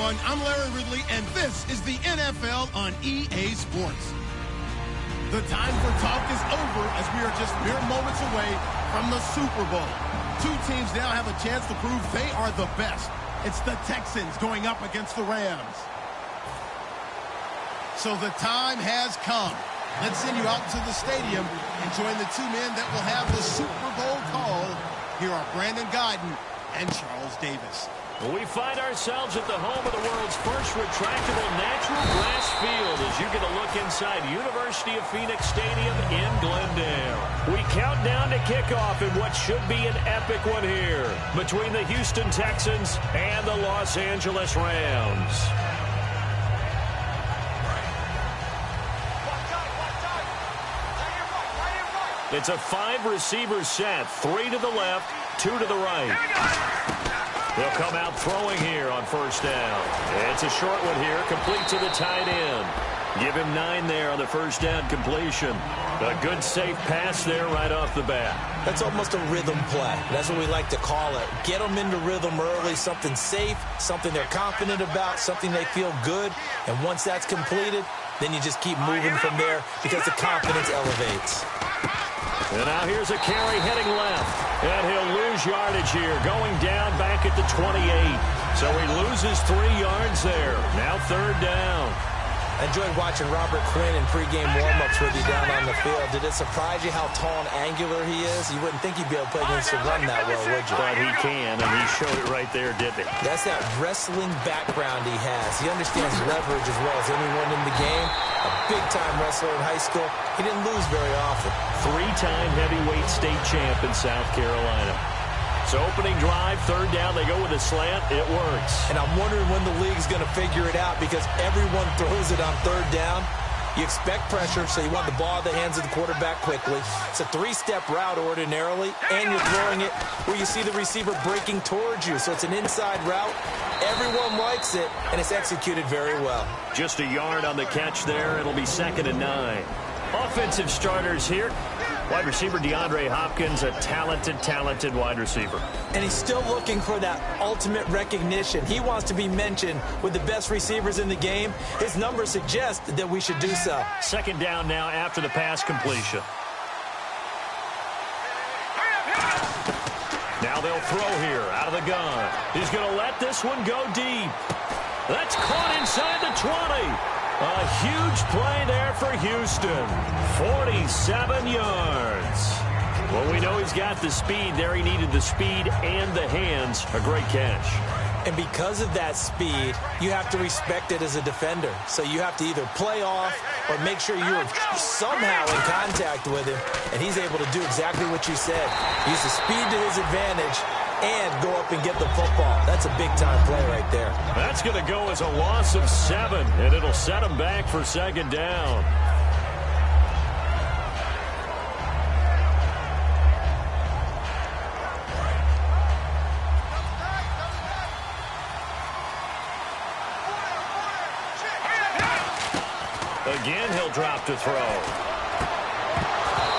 everyone. I'm Larry Ridley, and this is the NFL on EA Sports. The time for talk is over as we are just mere moments away from the Super Bowl. Two teams now have a chance to prove they are the best. It's the Texans going up against the Rams. So the time has come. Let's send you out to the stadium and join the two men that will have the Super Bowl call. Here are Brandon Gaudin and Charles Davis. We find ourselves at the home of the world's first retractable natural grass field as you get a look inside University of Phoenix Stadium in Glendale. We count down to kickoff in what should be an epic one here between the Houston Texans and the Los Angeles Rams. It's a 5-receiver set, 3 to the left, 2 to the right. They'll come out throwing here on first down. It's a short one here, complete to the tight end. Give him 9 there on the first down completion. A good, safe pass there right off the bat. That's almost a rhythm play. That's what we like to call it. Get them into rhythm early, something safe, something they're confident about, something they feel good. And once that's completed, then you just keep moving from there because the confidence elevates. And now here's a carry heading left. And he'll lose yardage here, going down back at the 28. So he loses 3 yards there. Now third down. I enjoyed watching Robert Quinn in pregame warm-ups with you down on the field. Did it surprise you how tall and angular he is? You wouldn't think he'd be able to play against the run that well, would you? But he can, and he showed it right there, didn't he? That's that wrestling background he has. He understands leverage as well as anyone in the game. A big-time wrestler in high school. He didn't lose very often. 3-time heavyweight state champ in South Carolina. So opening drive, third down, they go with a slant. It works. And I'm wondering when the league's going to figure it out because everyone throws it on third down. You expect pressure, so you want the ball in the hands of the quarterback quickly. It's a 3-step route ordinarily, and you're throwing it where you see the receiver breaking towards you. So it's an inside route. Everyone likes it, and it's executed very well. Just a yard on the catch there. It'll be 2nd and 9. Offensive starters here. Wide receiver DeAndre Hopkins, a talented wide receiver. And he's still looking for that ultimate recognition. He wants to be mentioned with the best receivers in the game. His numbers suggest that we should do so. 2nd down now after the pass completion. Now they'll throw here out of the gun. He's going to let this one go deep. That's caught inside the 20. A huge play there for Houston. 47 yards. Well, we know he's got the speed there. He needed the speed and the hands. A great catch. And because of that speed, you have to respect it as a defender. So you have to either play off or make sure you're somehow in contact with him. And he's able to do exactly what you said. Use the speed to his advantage and go up and get the football. That's a big-time play right there. That's going to go as a loss of 7, and it'll set him back for 2nd down. Again, he'll drop to throw.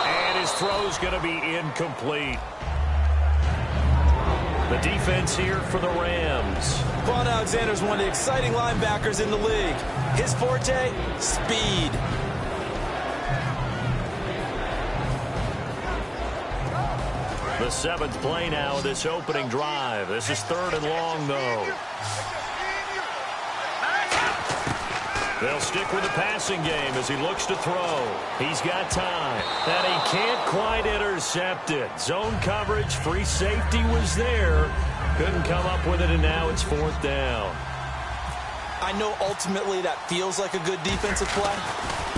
And his throw's going to be incomplete. The defense here for the Rams. Quan Alexander's one of the exciting linebackers in the league. His forte, speed. The 7th play now of this opening drive. This is 3rd and long, though. They'll stick with the passing game as he looks to throw. He's got time. And he can't quite intercept it. Zone coverage, free safety was there. Couldn't come up with it, and now it's 4th down. I know ultimately that feels like a good defensive play,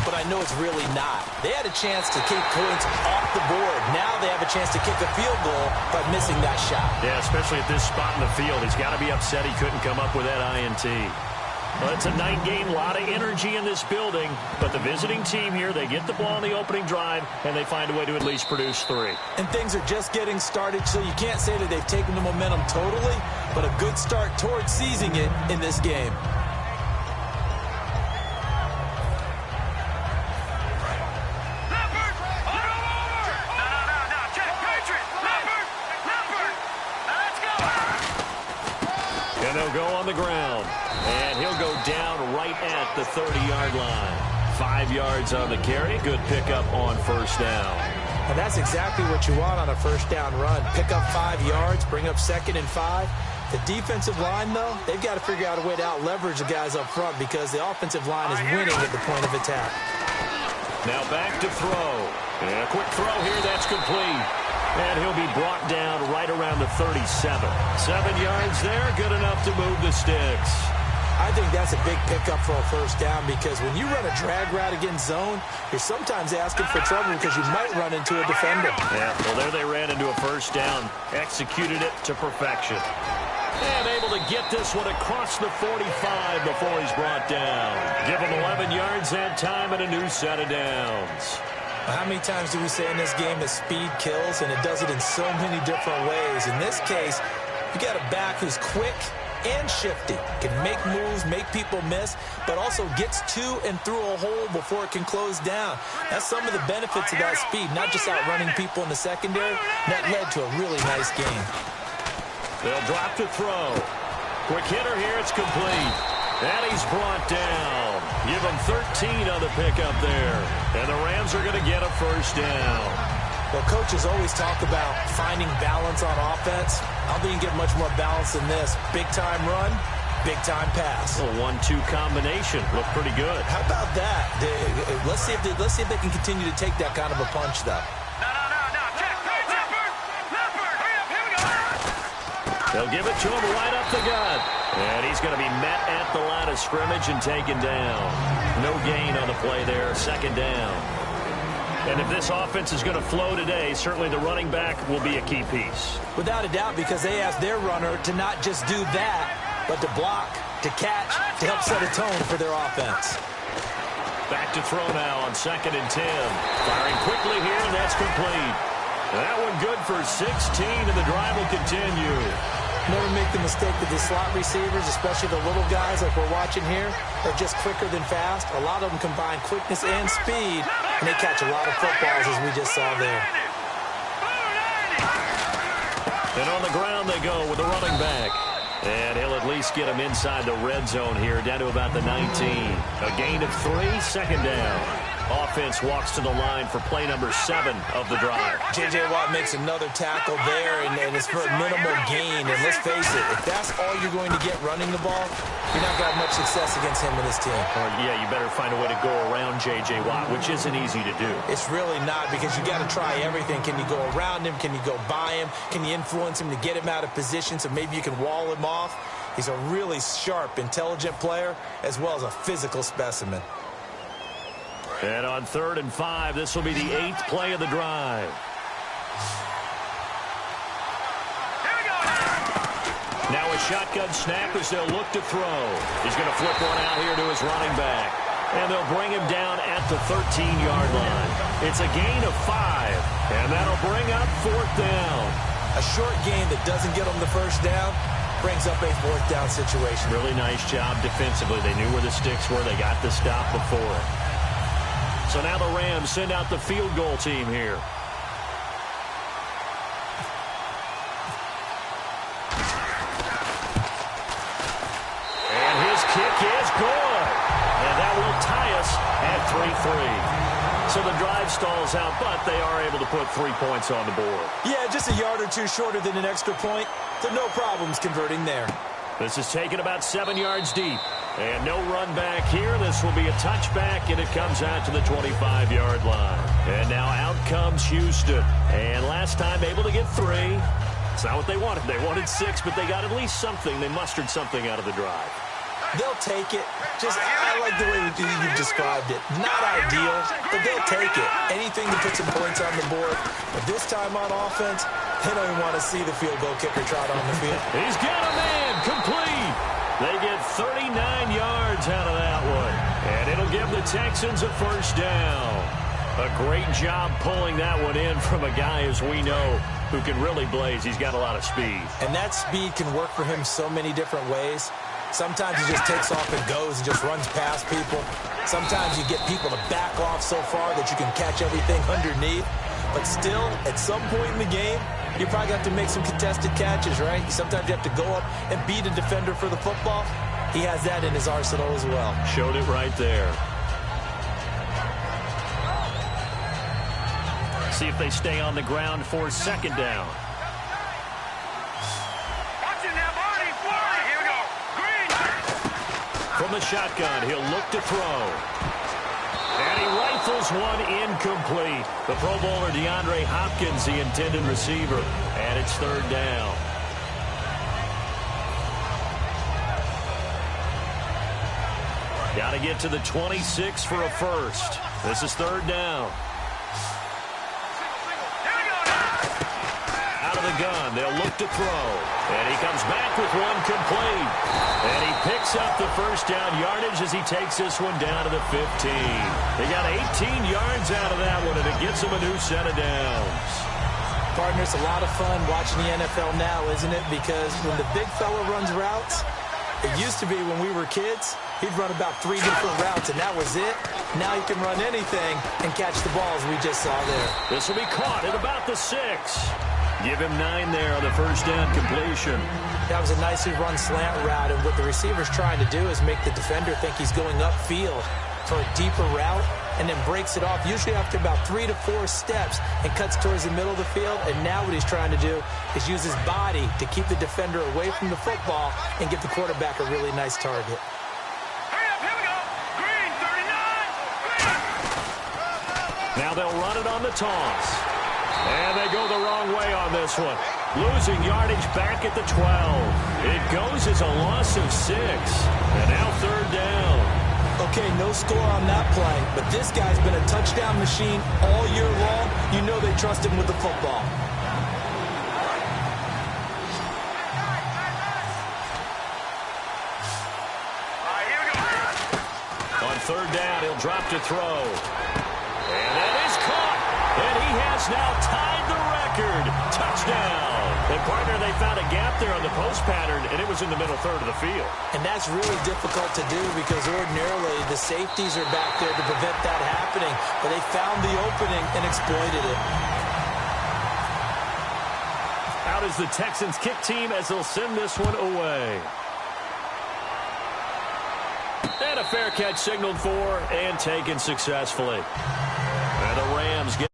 but I know it's really not. They had a chance to keep points off the board. Now they have a chance to kick a field goal by missing that shot. Yeah, especially at this spot in the field. He's got to be upset he couldn't come up with that INT. Well, it's a night game, a lot of energy in this building, but the visiting team here, they get the ball on the opening drive, and they find a way to at least produce 3. And things are just getting started, so you can't say that they've taken the momentum totally, but a good start towards seizing it in this game. They'll go on the ground, and he'll go down right at the 30-yard line. 5 yards on the carry. Good pickup on first down. And that's exactly what you want on a first down run. Pick up 5 yards, bring up 2nd and 5. The defensive line, though, they've got to figure out a way to out-leverage the guys up front because the offensive line is winning at the point of attack. Now back to throw. And a quick throw here. That's complete. And he'll be brought down right around the 37. 7 yards there. Good enough to move the sticks. I think that's a big pickup for a first down because when you run a drag route against zone, you're sometimes asking for trouble because you might run into a defender. Yeah, well, there they ran into a first down. Executed it to perfection. And able to get this one across the 45 before he's brought down. Give him 11 yards that time and a new set of downs. How many times do we say in this game that speed kills, and it does it in so many different ways? In this case, you got a back who's quick and shifty, can make moves, make people miss, but also gets to and through a hole before it can close down. That's some of the benefits of that speed, not just outrunning people in the secondary. That led to a really nice game. They'll drop to throw. Quick hitter here, it's complete. And he's brought down. Give him 13 on the pickup there. And the Rams are going to get a first down. Well, coaches always talk about finding balance on offense. I don't think you get much more balance than this. Big-time run, big-time pass. A 1-2 combination. Looked pretty good. How about that? Let's see if they can continue to take that kind of a punch, though. They'll give it to him right up the gut. And he's going to be met at the line of scrimmage and taken down. No gain on the play there. Second down. And if this offense is going to flow today, certainly the running back will be a key piece. Without a doubt, because they asked their runner to not just do that, but to block, to catch, to help set a tone for their offense. Back to throw now on 2nd and 10. Firing quickly here, and that's complete. That one good for 16, and the drive will continue. Never make the mistake that the slot receivers, especially the little guys like we're watching here, are just quicker than fast. A lot of them combine quickness and speed, and they catch a lot of footballs, as we just saw there. And on the ground they go with the running back. And he'll at least get him inside the red zone here, down to about the 19. A gain of 3, second down. Offense walks to the line for play number 7 of the drive. J.J. Watt makes another tackle there, and it's for a minimal gain. And let's face it, if that's all you're going to get running the ball, you're not going to have much success against him and his team. Yeah, you better find a way to go around J.J. Watt, which isn't easy to do. It's really not, because you got to try everything. Can you go around him? Can you go by him? Can you influence him to get him out of position so maybe you can wall him off? He's a really sharp, intelligent player, as well as a physical specimen. And on 3rd and 5, this will be the 8th play of the drive. Now a shotgun snap as they'll look to throw. He's going to flip one out here to his running back. And they'll bring him down at the 13-yard line. It's a gain of 5, and that'll bring up 4th down. A short gain that doesn't get them the first down brings up a 4th down situation. Really nice job defensively. They knew where the sticks were. They got the stop before it. So now the Rams send out the field goal team here. And his kick is good. And that will tie us at 3-3. So the drive stalls out, but they are able to put 3 points on the board. Yeah, just a yard or two shorter than an extra point. So no problems converting there. This is taken about 7 yards deep. And no run back here. This will be a touchback, and it comes out to the 25-yard line. And now out comes Houston. And last time able to get 3. It's not what they wanted. They wanted 6, but they got at least something. They mustered something out of the drive. They'll take it. I like the way you've described it. Not ideal, but they'll take it. Anything to put some points on the board. But this time on offense, they don't even want to see the field goal kicker trot on the field. He's got a man. Complete. They get 39 yards out of that one. And it'll give the Texans a first down. A great job pulling that one in from a guy, as we know, who can really blaze. He's got a lot of speed. And that speed can work for him so many different ways. Sometimes he just takes off and goes and just runs past people. Sometimes you get people to back off so far that you can catch everything underneath. But still, at some point in the game, you probably have to make some contested catches, right? Sometimes you have to go up and beat a defender for the football. He has that in his arsenal as well. Showed it right there. See if they stay on the ground for second down. From the shotgun, he'll look to throw. And he rifles one incomplete. The Pro Bowler DeAndre Hopkins, the intended receiver. And it's third down. Got to get to the 26 for a first. This is third down. Out of the gun, they'll look to throw. And he comes back with one complete. And he picks up the first down yardage as he takes this one down to the 15. They got 18 yards out of that one, and it gets them a new set of downs. Partner, it's a lot of fun watching the NFL now, isn't it? Because when the big fella runs routes, it used to be when we were kids, he'd run about 3 different routes, and that was it. Now he can run anything and catch the balls we just saw there. This will be caught at about the 6. Give him 9 there on the first down completion. That was a nicely run slant route, and what the receiver's trying to do is make the defender think he's going upfield for a deeper route, and then breaks it off, usually after about 3 to 4 steps, and cuts towards the middle of the field. And now what he's trying to do is use his body to keep the defender away from the football and give the quarterback a really nice target. Now they'll run it on the toss. And they go the wrong way on this one. Losing yardage back at the 12. It goes as a loss of 6. And now third down. Okay, no score on that play, but this guy's been a touchdown machine all year long. You know they trust him with the football. On third down, he'll drop to throw. And that is caught. And he has now tied the record. Touchdown. And, partner, they found a gap there on the post pattern, and it was in the middle third of the field. And that's really difficult to do because ordinarily the safeties are back there to prevent that happening. But they found the opening and exploited it. Out is the Texans kick team as they'll send this one away. And a fair catch signaled for and taken successfully. And the Rams get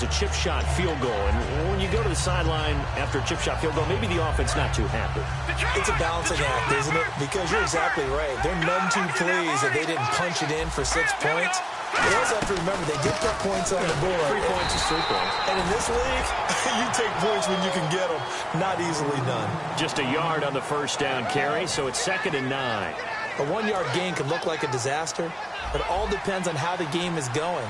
a chip shot field goal. And when you go to the sideline after a chip shot field goal, maybe the offense not too happy. It's a balancing act, isn't it? Because you're exactly right. They're none too pleased that they didn't punch it in for 6 points. They also have to remember they did put points on the board. 3 points is 3 points. And in this league, you take points when you can get them. Not easily done. Just a yard on the first down carry, so it's 2nd and 9. A 1-yard gain could look like a disaster, but it all depends on how the game is going.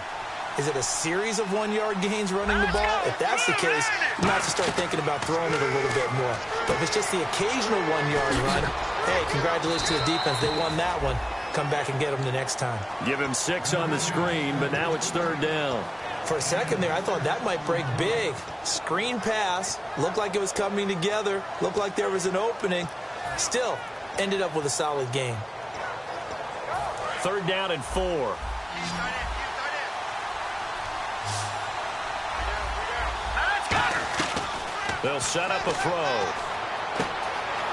Is it a series of 1-yard gains running the ball? If that's the case, you might have to start thinking about throwing it a little bit more. But if it's just the occasional 1-yard run, hey, congratulations to the defense. They won that one. Come back and get them the next time. Give him 6 on the screen, but now it's third down. For a second there, I thought that might break big. Screen pass. Looked like it was coming together. Looked like there was an opening. Still, ended up with a solid game. Third down and 4. They'll set up a throw.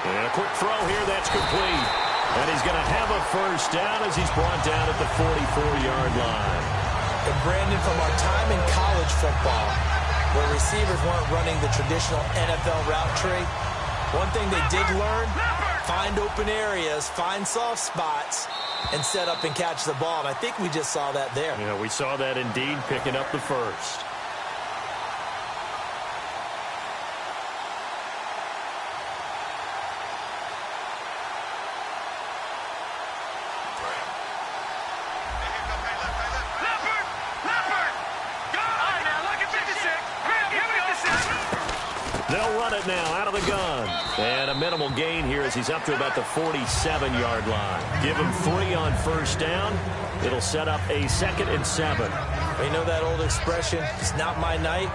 And a quick throw here, that's complete. And he's going to have a first down as he's brought down at the 44-yard line. And Brandon, from our time in college football, where receivers weren't running the traditional NFL route tree, one thing they did learn, find open areas, find soft spots, and set up and catch the ball. And I think we just saw that there. Yeah, we saw that indeed, picking up the first. They'll run it now out of the gun. And a minimal gain here as he's up to about the 47-yard line. Give him 3 on first down. It'll set up a 2nd and 7. You know that old expression, it's not my night.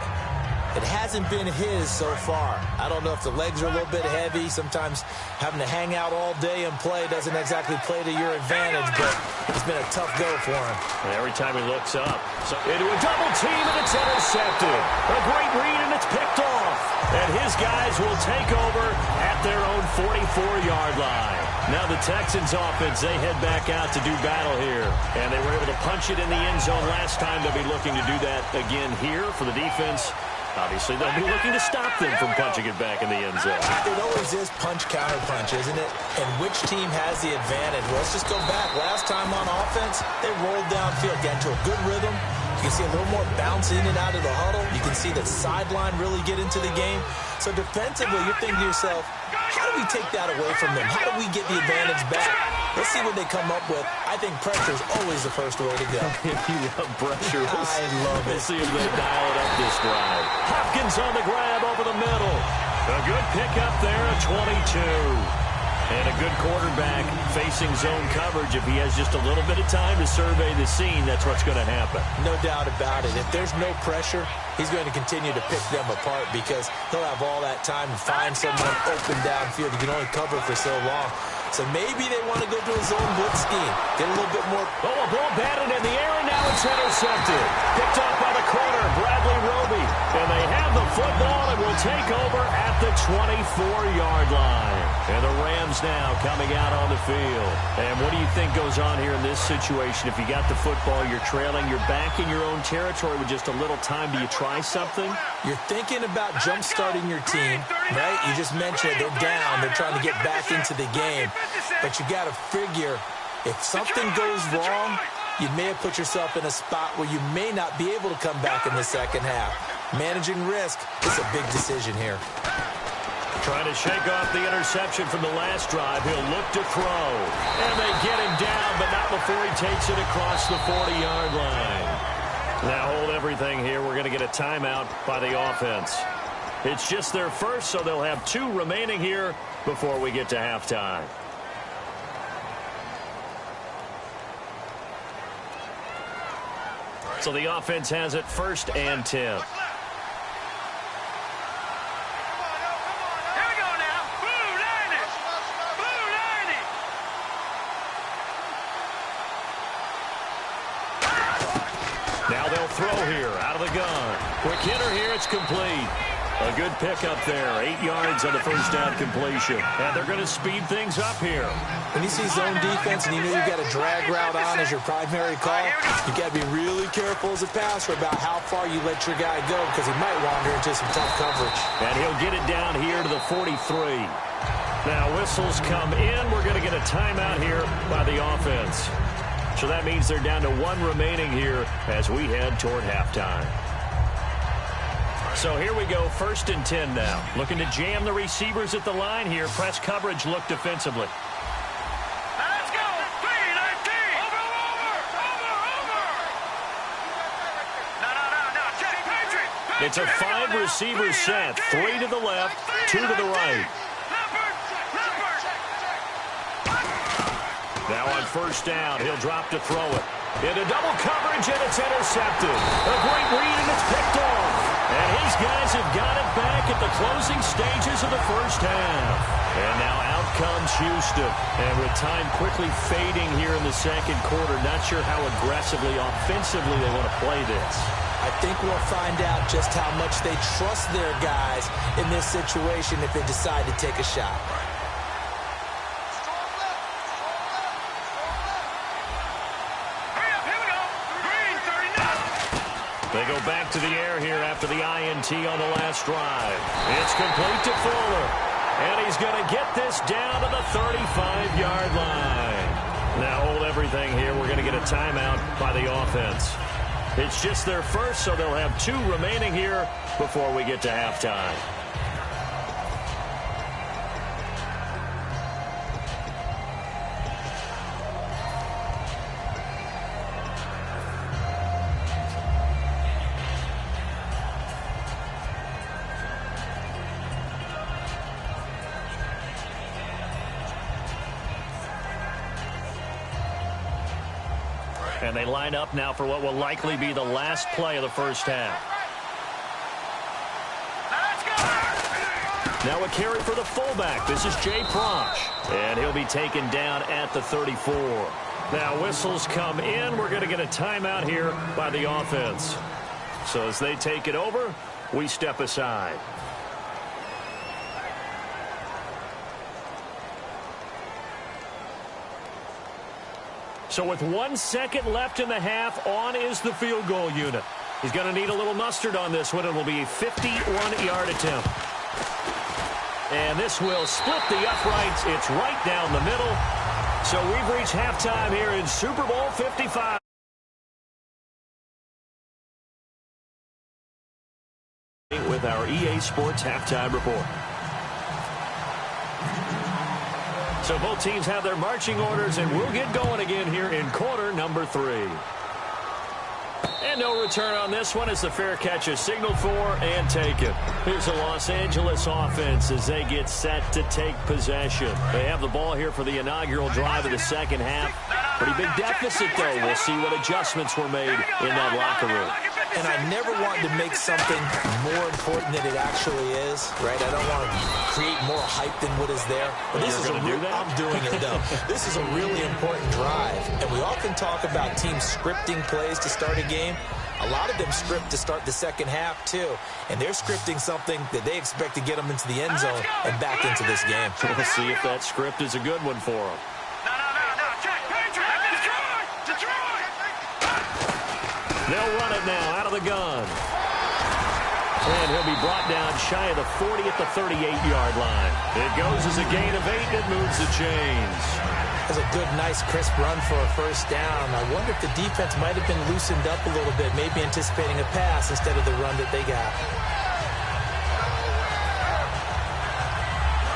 It hasn't been his so far. I don't know if the legs are a little bit heavy. Sometimes having to hang out all day and play doesn't exactly play to your advantage, but it's been a tough go for him. And every time he looks up, into a double team, and it's intercepted. A great read, and it's picked off. And his guys will take over at their own 44-yard line. Now the Texans offense, they head back out to do battle here. And they were able to punch it in the end zone last time. They'll be looking to do that again here for the defense. Obviously, they'll be looking to stop them from punching it back in the end zone. It always is punch-counter-punch, isn't it? And which team has the advantage? Well, let's just go back. Last time on offense, they rolled downfield, got into a good rhythm. You can see a little more bounce in and out of the huddle. You can see the sideline really get into the game. So defensively, you're thinking to yourself, how do we take that away from them? How do we get the advantage back? Let's see what they come up with. I think pressure is always the first way to go. You love pressure. I love it. We'll see if they dial it up this drive. Hopkins on the grab over the middle. A good pickup there at 22. And a good quarterback facing zone coverage. If he has just a little bit of time to survey the scene, that's what's going to happen. No doubt about it. If there's no pressure, he's going to continue to pick them apart because he'll have all that time to find someone open downfield. He can only cover for so long. So maybe they want to go to a zone blitz scheme. Get a little bit more. Oh, a ball batted in the air, and now it's intercepted. Picked up by the corner, Bradley Roby. And they have the football and will take over at the 24-yard line. And the Rams now coming out on the field. And what do you think goes on here in this situation? If you got the football, you're trailing, you're back in your own territory with just a little time. Do you try something? You're thinking about jump-starting your team, right? You just mentioned they're down. They're trying to get back into the game. But you got to figure, if something goes wrong, you may have put yourself in a spot where you may not be able to come back in the second half. Managing risk is a big decision here. Trying to shake off the interception from the last drive. He'll look to throw. And they get him down, but not before he takes it across the 40-yard line. Now hold everything here. We're going to get a timeout by the offense. It's just their first, so they'll have 2 remaining here before we get to halftime. So the offense has it 1st and 10. Now they'll throw here out of the gun. Quick hitter here. It's complete. A good pickup there. 8 yards on the first down completion. And they're going to speed things up here. When you see zone defense and you know you've got a drag route on as your primary call, you got to be really careful as a passer about how far you let your guy go because he might wander into some tough coverage. And he'll get it down here to the 43. Now whistles come in. We're going to get a timeout here by the offense. So that means they're down to 1 remaining here as we head toward halftime. So here we go, 1st and 10 now. Looking to jam the receivers at the line here. Press coverage look defensively. Let's go. 3-19. Over. No. Check. Patriot. It's a 5-receiver set. 3 to the left, 2 to the right. Now on 1st down, he'll drop to throw it. Into double coverage, and it's intercepted. A great read, and it's picked off. And his guys have got it back at the closing stages of the first half. And now out comes Houston. And with time quickly fading here in the second quarter, not sure how aggressively, offensively they want to play this. I think we'll find out just how much they trust their guys in this situation if they decide to take a shot. They go back to the air here after the INT on the last drive. It's complete to Fuller. And he's going to get this down to the 35-yard line. Now hold everything here. We're going to get a timeout by the offense. It's just their first, so they'll have 2 remaining here before we get to halftime. And they line up now for what will likely be the last play of the first half. Now a carry for the fullback. This is Jay Prosch. And he'll be taken down at the 34. Now whistles come in. We're going to get a timeout here by the offense. So as they take it over, we step aside. So with 1 second left in the half, on is the field goal unit. He's going to need a little mustard on this one. It will be a 51-yard attempt. And this will split the uprights. It's right down the middle. So we've reached halftime here in Super Bowl 55. With our EA Sports halftime report. So both teams have their marching orders, and we'll get going again here in quarter number 3. And no return on this one as the fair catch is signaled for and taken. Here's the Los Angeles offense as they get set to take possession. They have the ball here for the inaugural drive of the second half. Pretty big deficit, though. We'll see what adjustments were made in that locker room. And I never want to make something more important than it actually is, right? I don't want to create more hype than what is there. But this is I'm doing it, though. This is a really important drive. And we often talk about teams scripting plays to start a game. A lot of them script to start the second half, too. And they're scripting something that they expect to get them into the end zone and back into this game. We'll see if that script is a good one for them. They'll run it now out of the gun. And he'll be brought down shy of the 40 at the 38-yard line. It goes as a gain of 8. It moves the chains. That's a good, nice, crisp run for a first down. I wonder if the defense might have been loosened up a little bit, maybe anticipating a pass instead of the run that they got.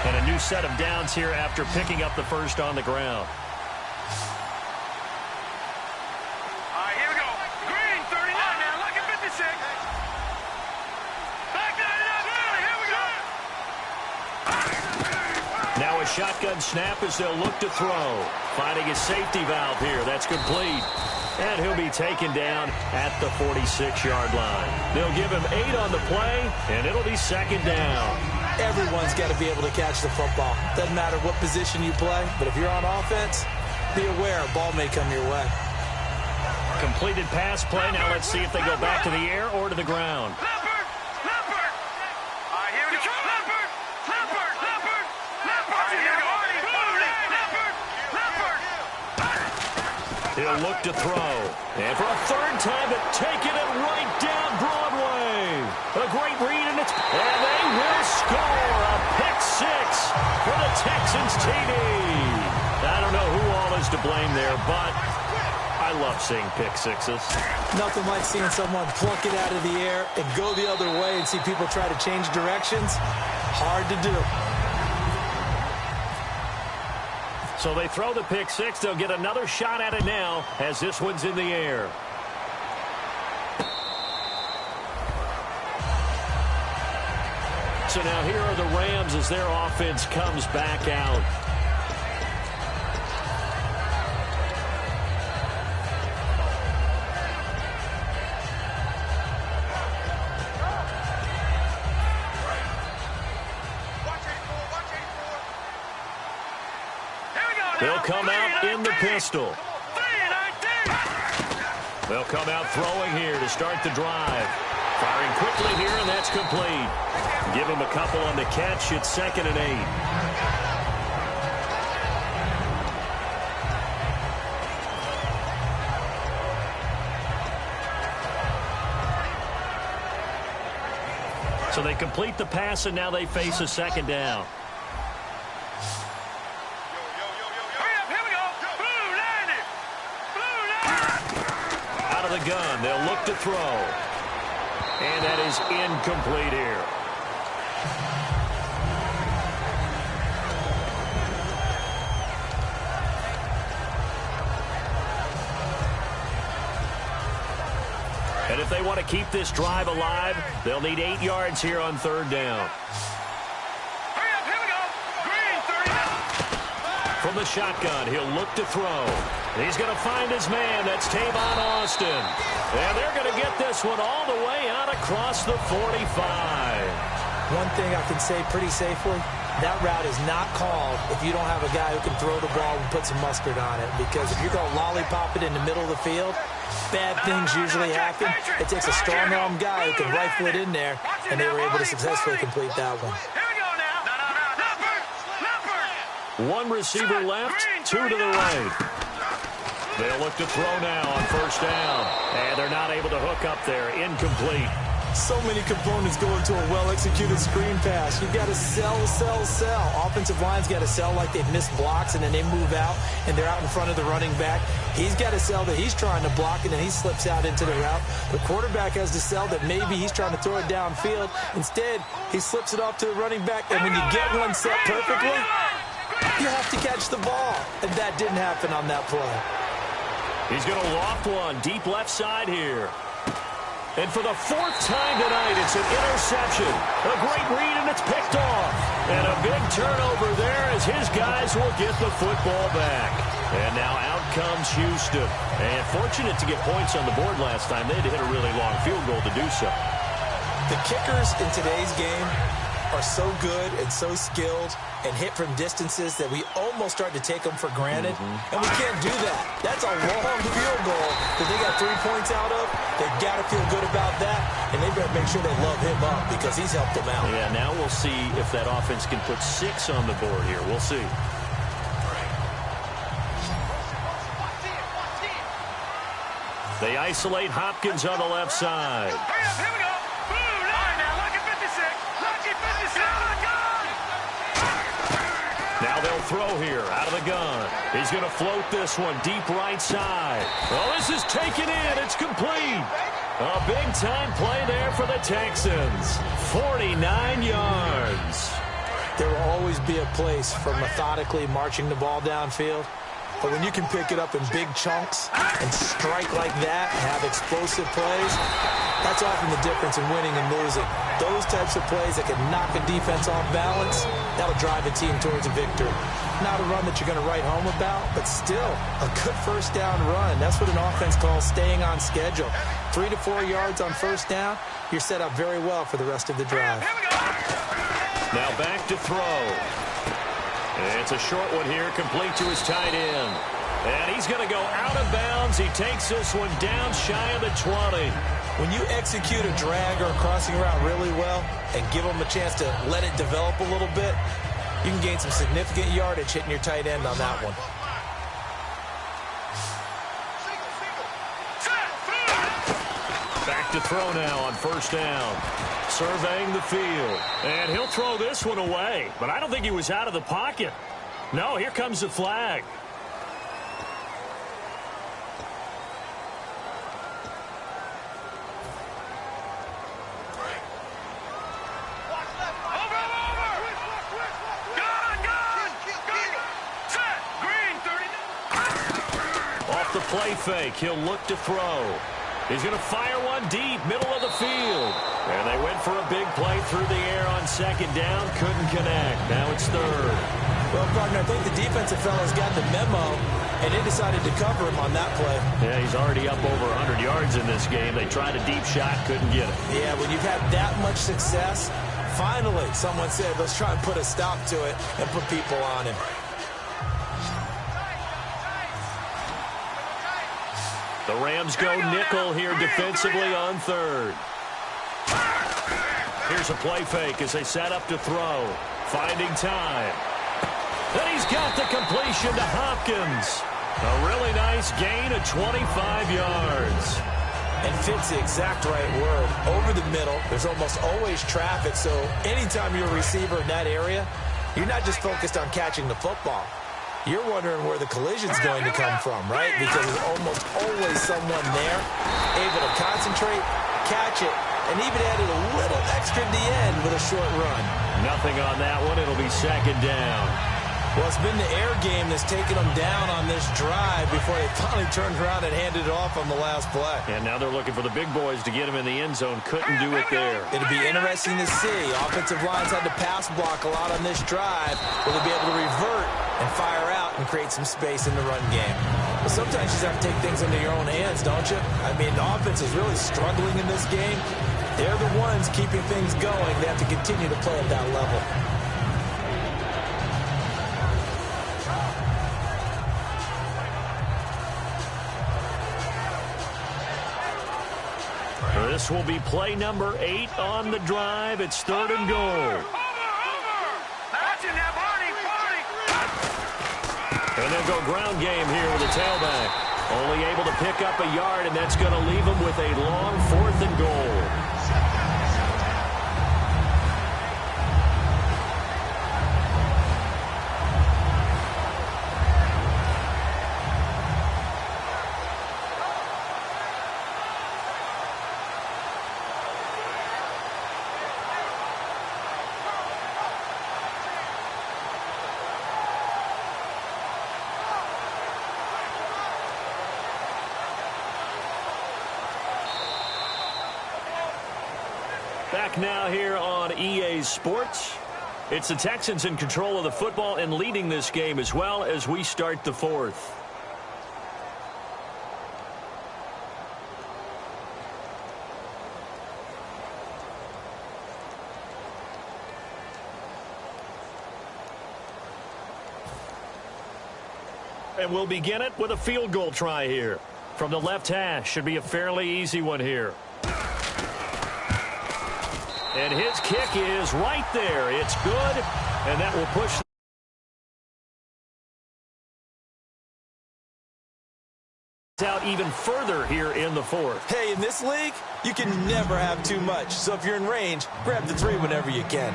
And a new set of downs here after picking up the first on the ground. Now a shotgun snap as they'll look to throw. Finding his safety valve here. That's complete. And he'll be taken down at the 46-yard line. They'll give him 8 on the play, and it'll be second down. Everyone's got to be able to catch the football. Doesn't matter what position you play, but if you're on offense, be aware a ball may come your way. Completed pass play. Now let's see if they go back to the air or to the ground. He'll look to throw. And for a third time, taking it right down Broadway. A great read, and they will score a pick-6 for the Texans TD. I don't know who all is to blame there, but I love seeing pick-6s. Nothing like seeing someone pluck it out of the air and go the other way and see people try to change directions. Hard to do. So they throw the pick-6. They'll get another shot at it now as this one's in the air. So now here are the Rams as their offense comes back out. They'll come out in the pistol. They'll come out throwing here to start the drive. Firing quickly here, and that's complete. Give him a couple on the catch. It's 2nd and 8. So they complete the pass, and now they face a second down. The gun. They'll look to throw. And that is incomplete here. And if they want to keep this drive alive, they'll need 8 yards here on 3rd down. From the shotgun, he'll look to throw. He's going to find his man. That's Tavon Austin. And they're going to get this one all the way out across the 45. one thing I can say pretty safely, that route is not called if you don't have a guy who can throw the ball and put some mustard on it. Because if you're going to lollipop it in the middle of the field, bad things usually happen. It takes a strong-arm guy who can rifle it in there, and they were able to successfully complete that one. One receiver left, two to the right. They'll look to throw now on first down. And they're not able to hook up there. Incomplete. So many components go into a well-executed screen pass. You've got to sell. Offensive line's got to sell like they've missed blocks, and then they move out, and they're out in front of the running back. He's got to sell that he's trying to block, and then he slips out into the route. The quarterback has to sell that maybe he's trying to throw it downfield. Instead, he slips it off to the running back, and when you get one set perfectly, you have to catch the ball. And that didn't happen on that play. He's going to loft one deep left side here. And for the fourth time tonight, it's an interception. A great read, and it's picked off. And a big turnover there as his guys will get the football back. And now out comes Houston. And fortunate to get points on the board last time. They had to hit a really long field goal to do so. The kickers in today's game are so good and so skilled and hit from distances that we almost start to take them for granted. And we can't do that. That's a long field goal that they got 3 points out of. They've got to feel good about that, and they better make sure they love him up because he's helped them out. Yeah, now we'll see if that offense can put 6 on the board here. We'll see. They isolate Hopkins on the left side. Here we go. All right, now, lucky 56. Lucky 56. Now they'll throw here out of the gun. He's going to float this one deep right side. Oh, this is taken in. It's complete. A big-time play there for the Texans. 49 yards. There will always be a place for methodically marching the ball downfield. But when you can pick it up in big chunks and strike like that and have explosive plays, that's often the difference in winning and losing. Those types of plays that can knock a defense off balance, that'll drive a team towards a victory. Not a run that you're going to write home about, but still a good first down run. That's what an offense calls staying on schedule. 3 to 4 yards on first down, you're set up very well for the rest of the drive. Now back to throw. It's a short one here, complete to his tight end. And he's going to go out of bounds. He takes this one down shy of the 20. When you execute a drag or a crossing route really well and give them a chance to let it develop a little bit, you can gain some significant yardage hitting your tight end on that one. Back to throw now on first down. Surveying the field. And he'll throw this one away. But I don't think he was out of the pocket. No, here comes the flag. Off the play fake, he'll look to throw. He's going to fire one deep, middle of the field. And they went for a big play through the air on second down. Couldn't connect. Now it's third. Well, partner, I think the defensive fellas got the memo, and they decided to cover him on that play. Yeah, he's already up over 100 yards in this game. They tried a deep shot, couldn't get it. Yeah, when you've had that much success, finally someone said, let's try and put a stop to it and put people on him. The Rams go nickel here defensively on third. Here's a play fake as they set up to throw. Finding time. Then he's got the completion to Hopkins. A really nice gain of 25 yards. And fits the exact right word. Over the middle, there's almost always traffic, so anytime you're a receiver in that area, you're not just focused on catching the football. You're wondering where the collision's going to come from, right? Because there's almost always someone there able to concentrate, catch it, and even added a little extra at the end with a short run. Nothing on that one. It'll be second down. Well, it's been the air game that's taken them down on this drive before they finally turned around and handed it off on the last play. And now they're looking for the big boys to get him in the end zone. Couldn't do it there. It'll be interesting to see. Offensive lines had to pass block a lot on this drive. Will they be able to revert and fire out and create some space in the run game? But sometimes you just have to take things into your own hands, don't you? I mean, the offense is really struggling in this game. They're the runs keeping things going. They have to continue to play at that level. This will be play number 8 on the drive. It's 3rd and goal. And they'll go ground game here with the tailback. Only able to pick up a yard, and that's going to leave them with a long 4th and goal. Back now here on EA Sports. It's the Texans in control of the football and leading this game as well as we start the 4th. And we'll begin it with a field goal try here. From the left hash, should be a fairly easy one here. And his kick is right there. It's good, and that will push out even further here in the 4th. Hey, in this league, you can never have too much. So if you're in range, grab the 3 whenever you can.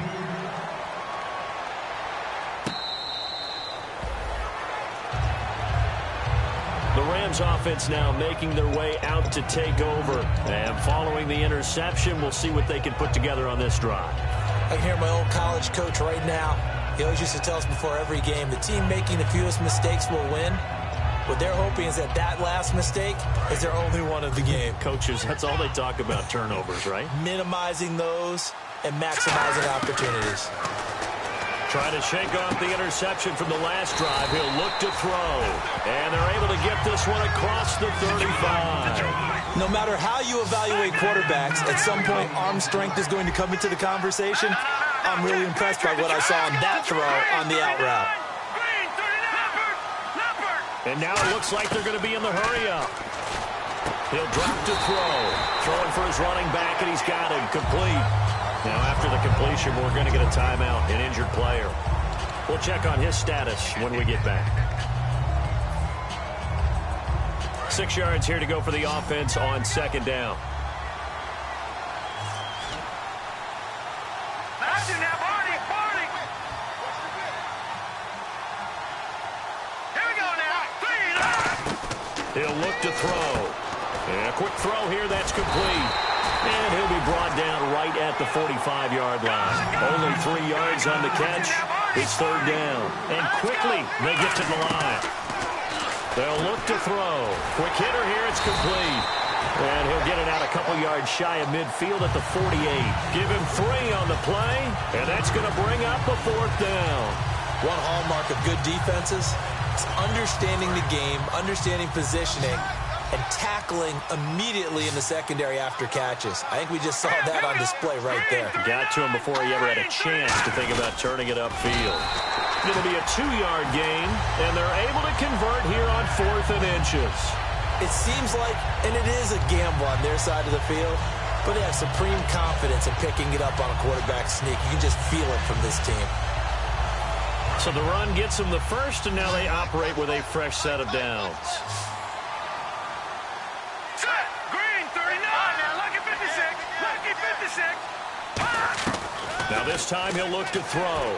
The Rams offense now making their way out to take over. And following the interception, we'll see what they can put together on this drive. I can hear my old college coach right now. He always used to tell us before every game, the team making the fewest mistakes will win. What they're hoping is that that last mistake is their only one of the game. Coaches, that's all they talk about, turnovers, right? Minimizing those and maximizing opportunities. Trying to shake off the interception from the last drive. He'll look to throw. And they're able to get this one across the 35. No matter how you evaluate quarterbacks, at some point arm strength is going to come into the conversation. I'm really impressed by what I saw on that throw on the out route. And now it looks like they're going to be in the hurry-up. He'll drop to throw. Throwing for his running back, and he's got him complete. Now, after the completion, we're going to get a timeout, an injured player. We'll check on his status when we get back. 6 yards here to go for the offense on 2nd down. He'll look to throw. And a quick throw here, that's complete. And he'll be brought down right at the 45-yard line. Only 3 yards on the catch. It's 3rd down. And quickly, they get to the line. They'll look to throw. Quick hitter here, it's complete. And he'll get it out a couple yards shy of midfield at the 48. Give him 3 on the play, and that's going to bring up a 4th down. One hallmark of good defenses is understanding the game, understanding positioning, and tackling immediately in the secondary after catches. I think we just saw that on display right there. Got to him before he ever had a chance to think about turning it upfield. It'll be a 2-yard gain, and they're able to convert here on 4th and inches. It seems like, and it is a gamble on their side of the field, but they have supreme confidence in picking it up on a quarterback sneak. You can just feel it from this team. So the run gets them the first, and now they operate with a fresh set of downs. Set! Green, 39! Now look at 56! Lucky 56! Now this time he'll look to throw.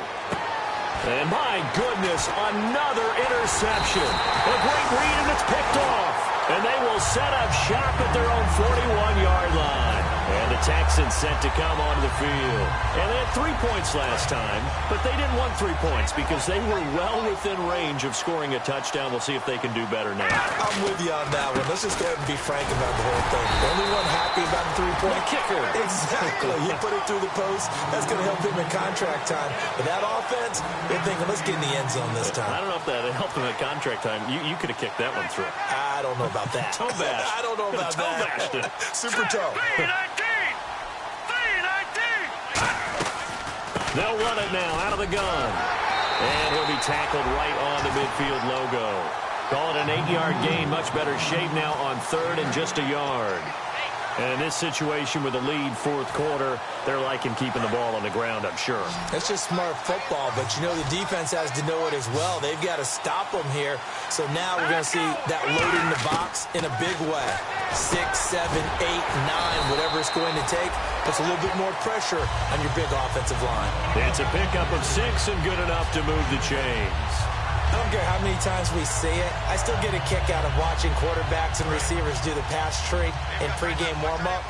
And my goodness, another interception. A great read, and it's picked off. And they will set up shop at their own 41-yard line. And the Texans set to come onto the field. And they had 3 points last time, but they didn't want 3 points because they were well within range of scoring a touchdown. We'll see if they can do better now. I'm with you on that one. Let's just go ahead and be frank about the whole thing. The only one happy about the 3-point kicker. Exactly. He put it through the post. That's going to help him in contract time. But that offense, they're thinking, let's get in the end zone this time. I don't know if that helped him at contract time. You could have kicked that one through. I don't know about that. Toe bash. I don't know about toe that. bashed it. Super toe. 319! They'll run it now out of the gun. And he'll be tackled right on the midfield logo. Call it an 8-yard gain. Much better shape now on 3rd and just a yard. And in this situation with the lead, 4th quarter, they're liking keeping the ball on the ground, I'm sure. That's just smart football, but you know the defense has to know it as well. They've got to stop them here. So now we're going to see that load in the box in a big way. 6, 7, 8, 9, whatever it's going to take, puts a little bit more pressure on your big offensive line. It's a pickup of 6 and good enough to move the chains. I don't care how many times we see it. I still get a kick out of watching quarterbacks and receivers do the pass tree in pregame warm-up.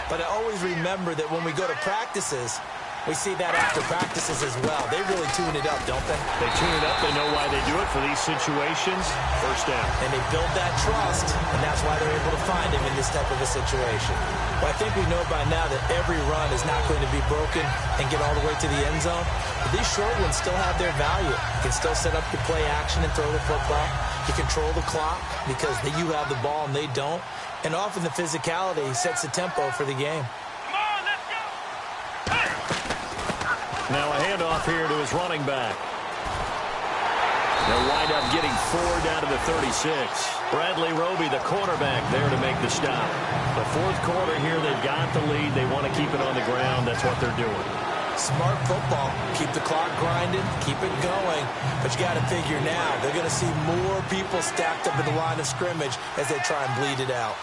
But I always remember that when we go to practices, we see that after practices as well. They really tune it up, don't they? They tune it up. They know why they do it for these situations. First down. And they build that trust, and that's why they're able to find him in this type of a situation. Well, I think we know by now that every run is not going to be broken and get all the way to the end zone. But these short ones still have their value. You can still set up your play action and throw the football. You control the clock because you have the ball and they don't. And often the physicality sets the tempo for the game. Now a handoff here to his running back. They'll wind up getting 4 down to the 36. Bradley Roby, the cornerback, there to make the stop. The 4th quarter here, they've got the lead. They want to keep it on the ground. That's what they're doing. Smart football. Keep the clock grinding. Keep it going. But you got to figure now, they're going to see more people stacked up at the line of scrimmage as they try and bleed it out.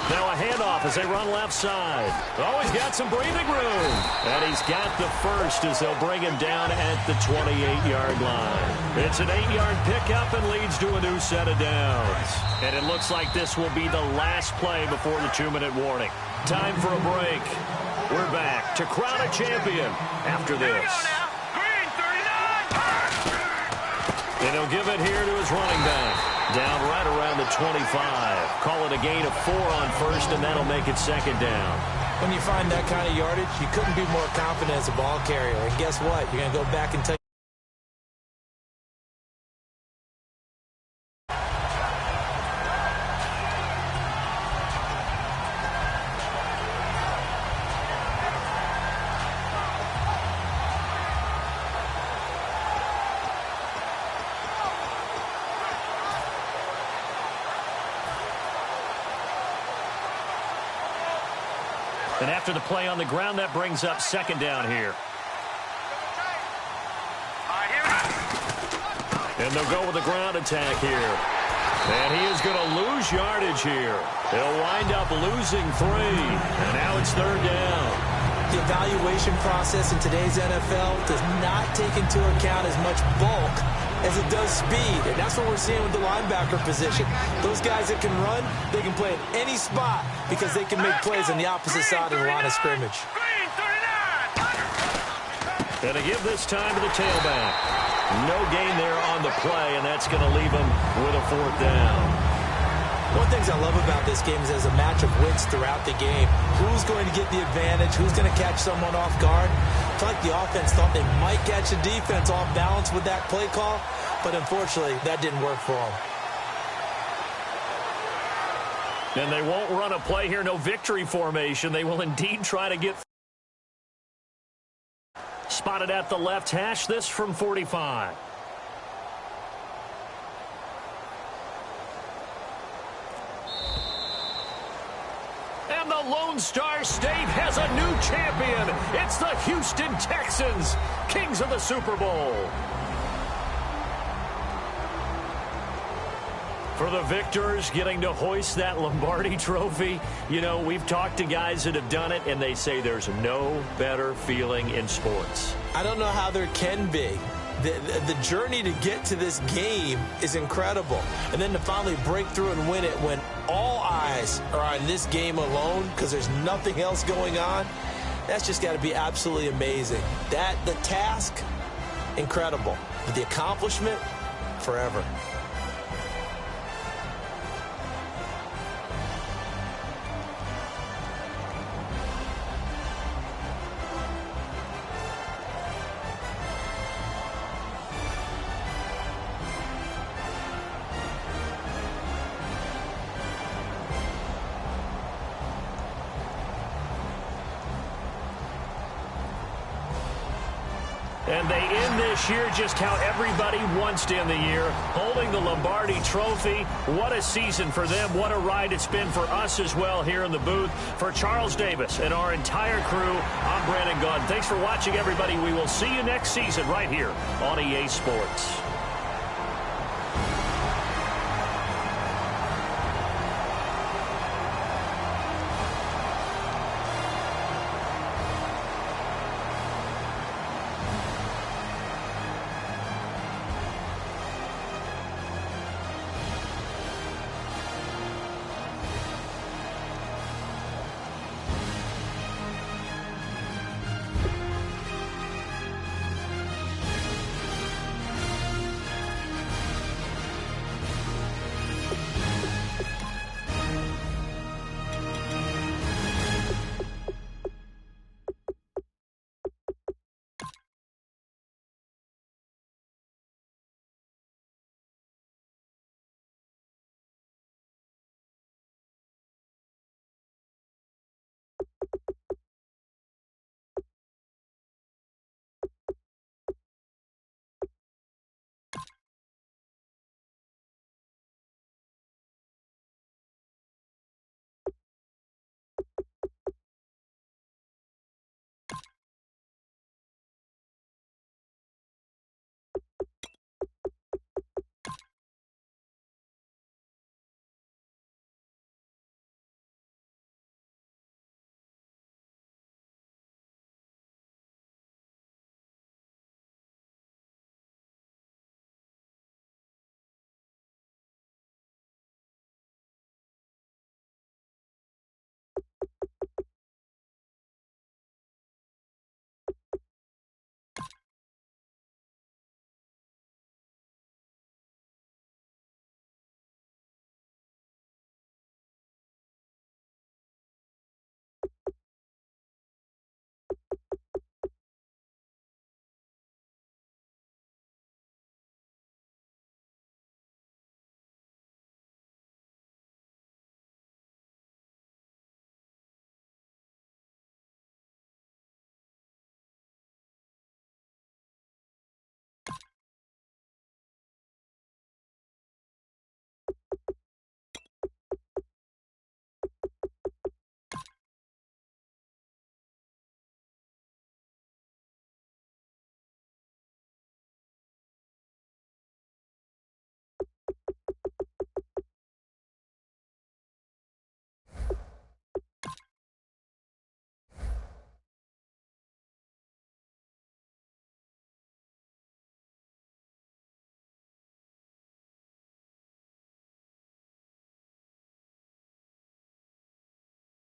Now a handoff as they run left side. Oh, he's got some breathing room. And he's got the first as they'll bring him down at the 28-yard line. It's an 8-yard pickup and leads to a new set of downs. And it looks like this will be the last play before the 2-minute warning. Time for a break. We're back to crown a champion after this. And he'll give it here to his running back. Down right around the 25. Call it a gain of 4 on 1st, and that'll make it 2nd down. When you find that kind of yardage, you couldn't be more confident as a ball carrier. And guess what? You're going to go back and take. And after the play on the ground, that brings up 2nd down here. And they'll go with the ground attack here. And he is going to lose yardage here. They'll wind up losing 3. And now it's 3rd down. The evaluation process in today's NFL does not take into account as much bulk as it does speed. And that's what we're seeing with the linebacker position. Those guys that can run, they can play in any spot because they can make plays on the opposite side of the line of scrimmage. And to give this time to the tailback. No gain there on the play, and that's going to leave them with a 4th down. One of the things I love about this game is there's a match of wits throughout the game. Who's going to get the advantage? Who's going to catch someone off guard? I feel like the offense thought they might catch the defense off balance with that play call, but unfortunately, that didn't work for them. And they won't run a play here, no victory formation. They will indeed try to get spotted at the left hash. This from 45. And the Lone Star State has a new champion. It's the Houston Texans, kings of the Super Bowl. For the victors, getting to hoist that Lombardi trophy, you know, we've talked to guys that have done it, and they say there's no better feeling in sports. I don't know how there can be. The journey to get to this game is incredible. And then to finally break through and win it when all eyes are on this game alone because there's nothing else going on, that's just got to be absolutely amazing. The task, incredible. But the accomplishment, forever. And they end this year just how everybody wants to end the year, holding the Lombardi Trophy. What a season for them. What a ride it's been for us as well here in the booth. For Charles Davis and our entire crew, I'm Brandon Gaudin. Thanks for watching, everybody. We will see you next season right here on EA Sports.